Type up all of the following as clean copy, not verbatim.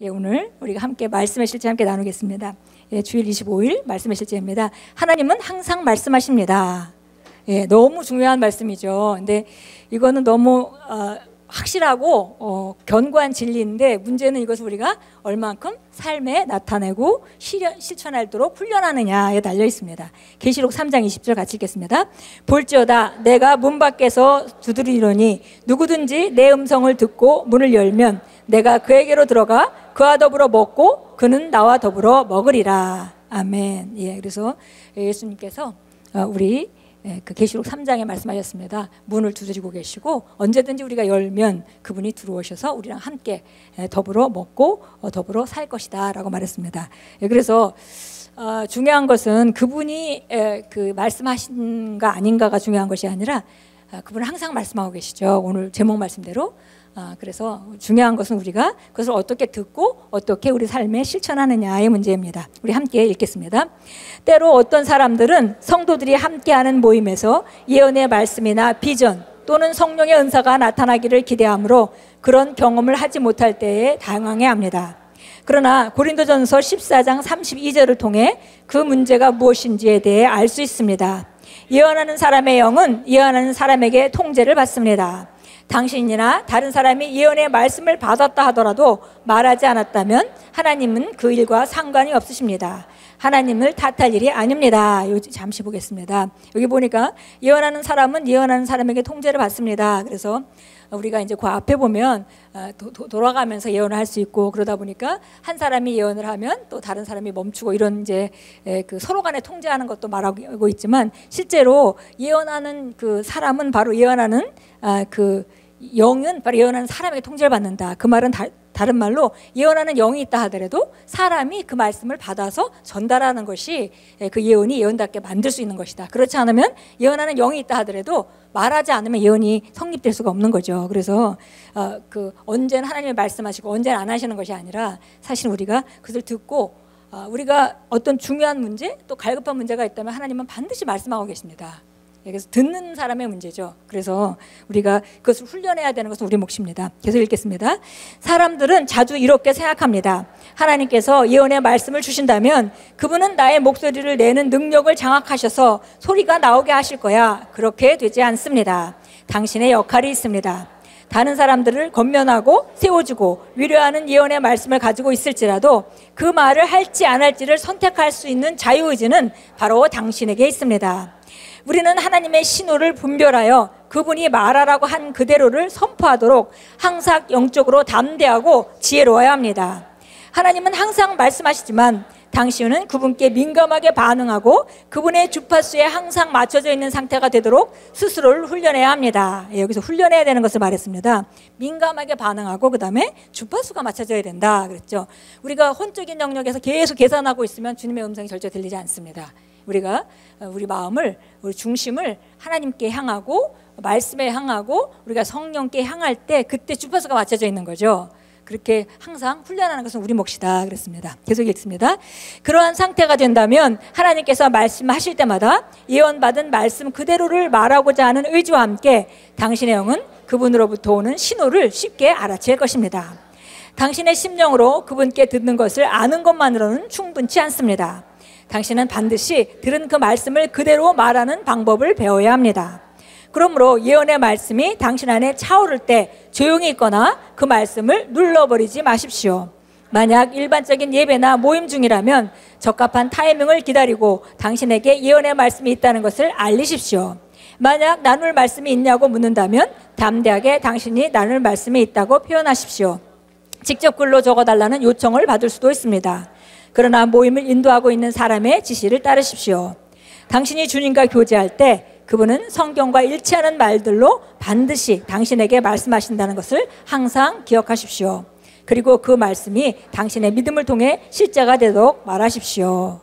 오늘 우리가 함께 말씀의 실제 함께 나누겠습니다. 주일 25일 말씀의 실제입니다. 하나님은 항상 말씀하십니다. 너무 중요한 말씀이죠. 근데 이거는 너무 확실하고 견고한 진리인데, 문제는 이것을 우리가 얼만큼 삶에 나타내고 실천하도록 훈련하느냐에 달려 있습니다. 계시록 3장 20절 같이 읽겠습니다. 볼지어다 내가 문 밖에서 두드리노니 누구든지 내 음성을 듣고 문을 열면 내가 그에게로 들어가 그와 더불어 먹고 그는 나와 더불어 먹으리라. 아멘. 그래서 예수님께서 우리 그 계시록 3장에 말씀하셨습니다. 문을 두드리고 계시고 언제든지 우리가 열면 그분이 들어오셔서 우리랑 함께 더불어 먹고 더불어 살 것이다 라고 말했습니다. 그래서 중요한 것은 그분이 그 말씀하신가 아닌가가 중요한 것이 아니라 그분은 항상 말씀하고 계시죠. 오늘 제목 말씀대로. 그래서 중요한 것은 우리가 그것을 어떻게 듣고 어떻게 우리 삶에 실천하느냐의 문제입니다. 우리 함께 읽겠습니다. 때로 어떤 사람들은 성도들이 함께하는 모임에서 예언의 말씀이나 비전 또는 성령의 은사가 나타나기를 기대하므로 그런 경험을 하지 못할 때에 당황해합니다. 그러나 고린도전서 14장 32절을 통해 그 문제가 무엇인지에 대해 알 수 있습니다. 예언하는 사람의 영은 예언하는 사람에게 통제를 받습니다. 당신이나 다른 사람이 예언의 말씀을 받았다 하더라도 말하지 않았다면 하나님은 그 일과 상관이 없으십니다. 하나님을 탓할 일이 아닙니다. 잠시 보겠습니다. 여기 보니까 예언하는 사람은 예언하는 사람에게 통제를 받습니다. 그래서 우리가 이제 그 앞에 보면 돌아가면서 예언을 할 수 있고, 그러다 보니까 한 사람이 예언을 하면 또 다른 사람이 멈추고, 이런 이제 그 서로 간에 통제하는 것도 말하고 있지만, 실제로 예언하는 그 사람은 바로 예언하는 그 영은 바로 예언하는 사람에게 통제를 받는다. 그 말은 다른 말로 예언하는 영이 있다 하더라도 사람이 그 말씀을 받아서 전달하는 것이 그 예언이 예언답게 만들 수 있는 것이다. 그렇지 않으면 예언하는 영이 있다 하더라도 말하지 않으면 예언이 성립될 수가 없는 거죠. 그래서 그 언제는 하나님이 말씀하시고 언제는 안 하시는 것이 아니라, 사실 우리가 그것을 듣고 우리가 어떤 중요한 문제 또 갈급한 문제가 있다면 하나님은 반드시 말씀하고 계십니다. 그래서 듣는 사람의 문제죠. 그래서 우리가 그것을 훈련해야 되는 것은 우리 몫입니다. 계속 읽겠습니다. 사람들은 자주 이렇게 생각합니다. 하나님께서 예언의 말씀을 주신다면 그분은 나의 목소리를 내는 능력을 장악하셔서 소리가 나오게 하실 거야. 그렇게 되지 않습니다. 당신의 역할이 있습니다. 다른 사람들을 권면하고 세워주고 위로하는 예언의 말씀을 가지고 있을지라도 그 말을 할지 안 할지를 선택할 수 있는 자유의지는 바로 당신에게 있습니다. 우리는 하나님의 신호를 분별하여 그분이 말하라고 한 그대로를 선포하도록 항상 영적으로 담대하고 지혜로워야 합니다. 하나님은 항상 말씀하시지만 당신은 그분께 민감하게 반응하고 그분의 주파수에 항상 맞춰져 있는 상태가 되도록 스스로를 훈련해야 합니다. 여기서 훈련해야 되는 것을 말했습니다. 민감하게 반응하고 그 다음에 주파수가 맞춰져야 된다 그랬죠. 우리가 혼적인 영역에서 계속 계산하고 있으면 주님의 음성이 절대 들리지 않습니다. 우리가 우리 마음을, 우리 중심을 하나님께 향하고 말씀에 향하고 우리가 성령께 향할 때 그때 주파수가 맞춰져 있는 거죠. 그렇게 항상 훈련하는 것은 우리 몫이다 그랬습니다. 계속 읽습니다. 그러한 상태가 된다면 하나님께서 말씀하실 때마다 예언받은 말씀 그대로를 말하고자 하는 의지와 함께 당신의 영은 그분으로부터 오는 신호를 쉽게 알아챌 것입니다. 당신의 심령으로 그분께 듣는 것을 아는 것만으로는 충분치 않습니다. 당신은 반드시 들은 그 말씀을 그대로 말하는 방법을 배워야 합니다. 그러므로 예언의 말씀이 당신 안에 차오를 때 조용히 있거나 그 말씀을 눌러버리지 마십시오. 만약 일반적인 예배나 모임 중이라면 적합한 타이밍을 기다리고 당신에게 예언의 말씀이 있다는 것을 알리십시오. 만약 나눌 말씀이 있냐고 묻는다면 담대하게 당신이 나눌 말씀이 있다고 표현하십시오. 직접 글로 적어달라는 요청을 받을 수도 있습니다. 그러나 모임을 인도하고 있는 사람의 지시를 따르십시오. 당신이 주님과 교제할 때 그분은 성경과 일치하는 말들로 반드시 당신에게 말씀하신다는 것을 항상 기억하십시오. 그리고 그 말씀이 당신의 믿음을 통해 실제가 되도록 말하십시오.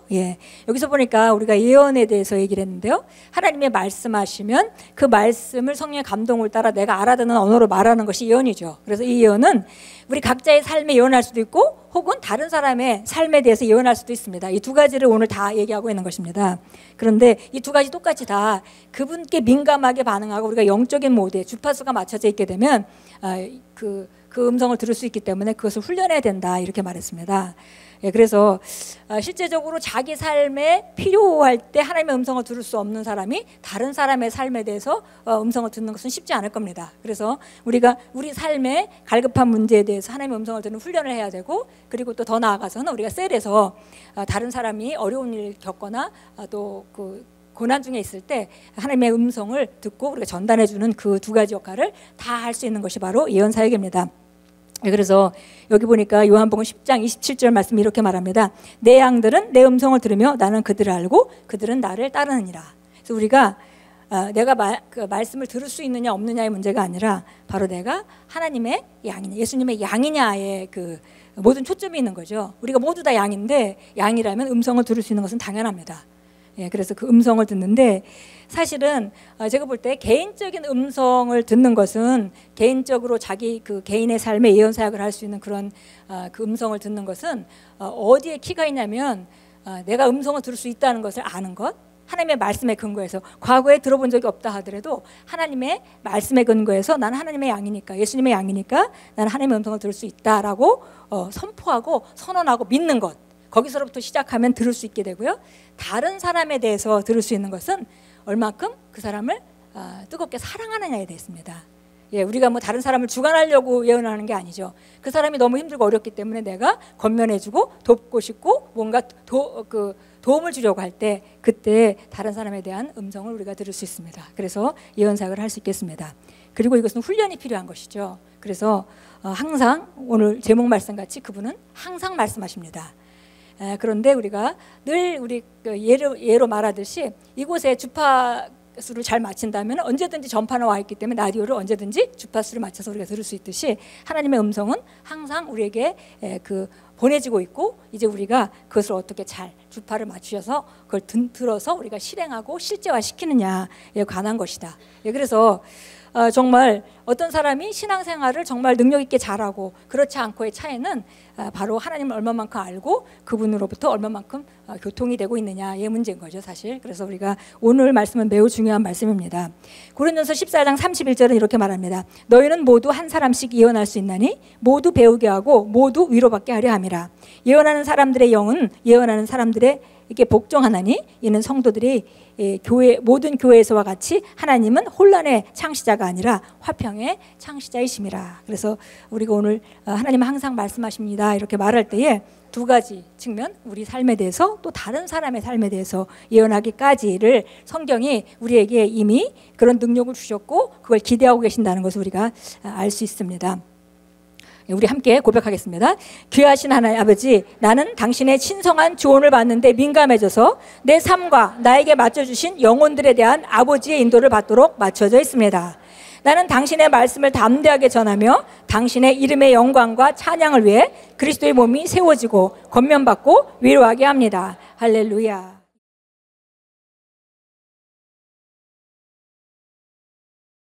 여기서 보니까 우리가 예언에 대해서 얘기를 했는데요. 하나님의 말씀하시면 그 말씀을 성령의 감동을 따라 내가 알아듣는 언어로 말하는 것이 예언이죠. 그래서 이 예언은 우리 각자의 삶에 예언할 수도 있고 혹은 다른 사람의 삶에 대해서 예언할 수도 있습니다. 이 두 가지를 오늘 다 얘기하고 있는 것입니다. 그런데 이 두 가지 똑같이 다 그분께 민감하게 반응하고 우리가 영적인 모드에 주파수가 맞춰져 있게 되면 그 음성을 들을 수 있기 때문에 그것을 훈련해야 된다 이렇게 말했습니다. 예, 그래서 실제적으로 자기 삶에 필요할 때 하나님의 음성을 들을 수 없는 사람이 다른 사람의 삶에 대해서 음성을 듣는 것은 쉽지 않을 겁니다. 그래서 우리가 우리 삶의 갈급한 문제에 대해서 하나님의 음성을 듣는 훈련을 해야 되고, 그리고 또 더 나아가서는 우리가 셀에서 다른 사람이 어려운 일 겪거나 또 그 고난 중에 있을 때 하나님의 음성을 듣고 우리가 전달해주는 그 두 가지 역할을 다 할 수 있는 것이 바로 예언 사역입니다. 그래서 여기 보니까 요한복음 10장 27절 말씀이 이렇게 말합니다. 내 양들은 내 음성을 들으며 나는 그들을 알고 그들은 나를 따르느니라. 그래서 우리가 내가 그 말씀을 들을 수 있느냐 없느냐의 문제가 아니라 바로 내가 하나님의 양이냐 예수님의 양이냐의 그 모든 초점이 있는 거죠. 우리가 모두 다 양인데 양이라면 음성을 들을 수 있는 것은 당연합니다. 예, 그래서 그 음성을 듣는데 사실은 제가 볼 때 개인적인 음성을 듣는 것은 개인적으로 자기 그 개인의 삶에 예언 사역을 할 수 있는 그런 그 음성을 듣는 것은 어디에 키가 있냐면 내가 음성을 들을 수 있다는 것을 아는 것, 하나님의 말씀에 근거해서 과거에 들어본 적이 없다 하더라도 하나님의 말씀에 근거해서 나는 하나님의 양이니까 예수님의 양이니까 나는 하나님의 음성을 들을 수 있다라고 선포하고 선언하고 믿는 것, 거기서부터 시작하면 들을 수 있게 되고요. 다른 사람에 대해서 들을 수 있는 것은 얼마큼 그 사람을 뜨겁게 사랑하느냐에 대해 있습니다. 예, 우리가 뭐 다른 사람을 주관하려고 예언하는 게 아니죠. 그 사람이 너무 힘들고 어렵기 때문에 내가 권면해주고 돕고 싶고 뭔가 도움을 주려고 할 때 그때 다른 사람에 대한 음성을 우리가 들을 수 있습니다. 그래서 예언 사역을 할 수 있겠습니다. 그리고 이것은 훈련이 필요한 것이죠. 그래서 항상 오늘 제목 말씀 같이 그분은 항상 말씀하십니다. 그런데 우리가 늘 우리 예로 말하듯이 이곳에 주파수를 잘 맞춘다면 언제든지 전파는 와 있기 때문에 라디오를 언제든지 주파수를 맞춰서 우리가 들을 수 있듯이 하나님의 음성은 항상 우리에게 보내지고 있고 이제 우리가 그것을 어떻게 잘 주파를 맞추셔서 그걸 들어서 우리가 실행하고 실제화시키느냐에 관한 것이다. 그래서 정말 어떤 사람이 신앙생활을 정말 능력 있게 잘하고 그렇지 않고의 차이는 바로 하나님을 얼마만큼 알고 그분으로부터 얼마만큼 교통이 되고 있느냐의 문제인 거죠, 사실. 그래서 우리가 오늘 말씀은 매우 중요한 말씀입니다. 고린도서 14장 31절은 이렇게 말합니다. 너희는 모두 한 사람씩 예언할 수 있나니 모두 배우게 하고 모두 위로받게 하려 함이라. 예언하는 사람들의 영은 예언하는 사람들에게 복종하나니 이는 성도들이 모든 교회에서와 같이 하나님은 혼란의 창시자가 아니라 화평의 창시자이심이라. 그래서 우리가 오늘 하나님은 항상 말씀하십니다 이렇게 말할 때에 두 가지 측면, 우리 삶에 대해서 또 다른 사람의 삶에 대해서 예언하기까지를 성경이 우리에게 이미 그런 능력을 주셨고 그걸 기대하고 계신다는 것을 우리가 알 수 있습니다. 우리 함께 고백하겠습니다. 귀하신 하나님 아버지, 나는 당신의 신성한 조언을 받는데 민감해져서 내 삶과 나에게 맡겨주신 영혼들에 대한 아버지의 인도를 받도록 맞춰져 있습니다. 나는 당신의 말씀을 담대하게 전하며 당신의 이름의 영광과 찬양을 위해 그리스도의 몸이 세워지고 권면받고 위로하게 합니다. 할렐루야.